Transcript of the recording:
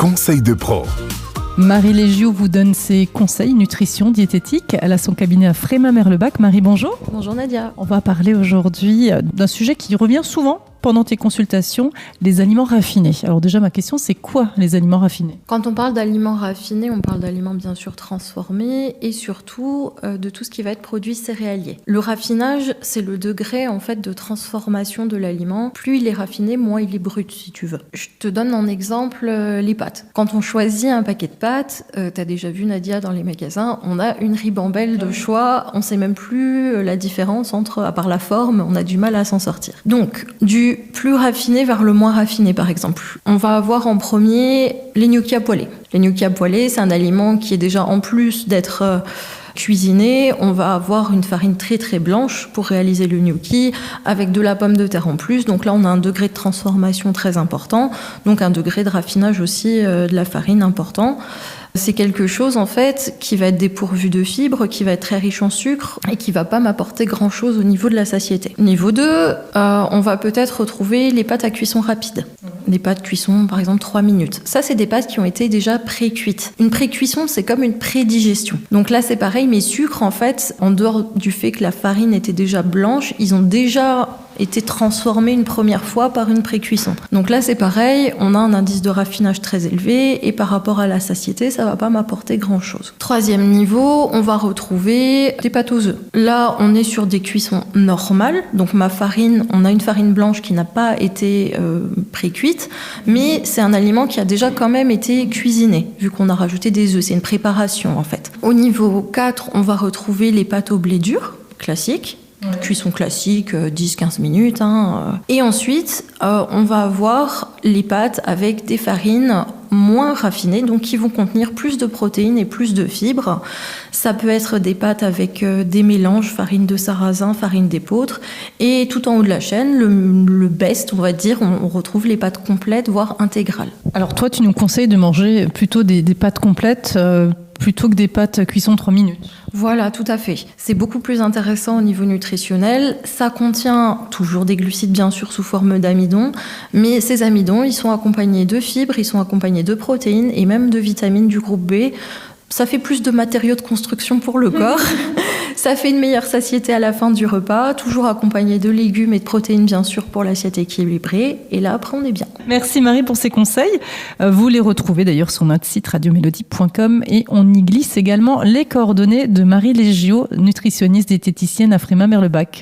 conseils de pro. Marie Légio vous donne ses conseils nutrition, diététique. Elle a son cabinet à Frémin-Merlebach. Marie, bonjour. Bonjour Nadia. On va parler aujourd'hui d'un sujet qui revient souvent pendant tes consultations, les aliments raffinés. Alors déjà, ma question, c'est quoi les aliments raffinés ? Quand on parle d'aliments raffinés, on parle d'aliments bien sûr transformés et surtout de tout ce qui va être produit céréalier. Le raffinage, c'est le degré en fait de transformation de l'aliment. Plus il est raffiné, moins il est brut, si tu veux. Je te donne en exemple les pâtes. Quand on choisit un paquet de pâtes, t'as déjà vu Nadia dans les magasins, on a une ribambelle de choix. On sait même plus la différence entre, à part la forme, on a du mal à s'en sortir. Donc, du plus raffiné vers le moins raffiné, par exemple. On va avoir en premier les gnocchis à poêler. Les gnocchis à poêler, c'est un aliment qui est déjà, en plus d'être cuisiné, on va avoir une farine très très blanche pour réaliser le gnocchi, avec de la pomme de terre en plus. Donc là, on a un degré de transformation très important, donc un degré de raffinage aussi de la farine important. C'est quelque chose en fait qui va être dépourvu de fibres, qui va être très riche en sucre et qui va pas m'apporter grand chose au niveau de la satiété. Niveau 2, on va peut-être retrouver les pâtes à cuisson rapide. Des pâtes cuisson par exemple 3 minutes. Ça, c'est des pâtes qui ont été déjà pré-cuites. Une pré-cuisson, c'est comme une pré-digestion. Donc là, c'est pareil, mes sucres en fait, en dehors du fait que la farine était déjà blanche, ils ont déjà été transformés une première fois par une pré-cuisson. Donc là, c'est pareil, on a un indice de raffinage très élevé et par rapport à la satiété, ça va pas m'apporter grand-chose. Troisième niveau, on va retrouver des pâtes aux œufs. Là, on est sur des cuissons normales. Donc ma farine, on a une farine blanche qui n'a pas été pré-cuite, mais c'est un aliment qui a déjà quand même été cuisiné, vu qu'on a rajouté des œufs. C'est une préparation en fait. Au niveau 4, on va retrouver les pâtes au blé dur, classiques. Cuisson classique, 10-15 minutes. Et ensuite, on va avoir les pâtes avec des farines moins raffinées, donc qui vont contenir plus de protéines et plus de fibres. Ça peut être des pâtes avec des mélanges, farine de sarrasin, farine d'épeautre. Et tout en haut de la chaîne, le best, on va dire, on retrouve les pâtes complètes, voire intégrales. Alors toi, tu nous conseilles de manger plutôt des pâtes complètes plutôt que des pâtes cuisson 3 minutes. Voilà, tout à fait. C'est beaucoup plus intéressant au niveau nutritionnel. Ça contient toujours des glucides, bien sûr, sous forme d'amidon. Mais ces amidons, ils sont accompagnés de fibres, ils sont accompagnés de protéines et même de vitamines du groupe B. Ça fait plus de matériaux de construction pour le corps. Ça fait une meilleure satiété à la fin du repas, toujours accompagné de légumes et de protéines, bien sûr, pour l'assiette équilibrée. Et là, après, on est bien. Merci Marie pour ces conseils. Vous les retrouvez d'ailleurs sur notre site radiomélodie.com et on y glisse également les coordonnées de Marie Légio, nutritionniste diététicienne à Frémin-Merlebach.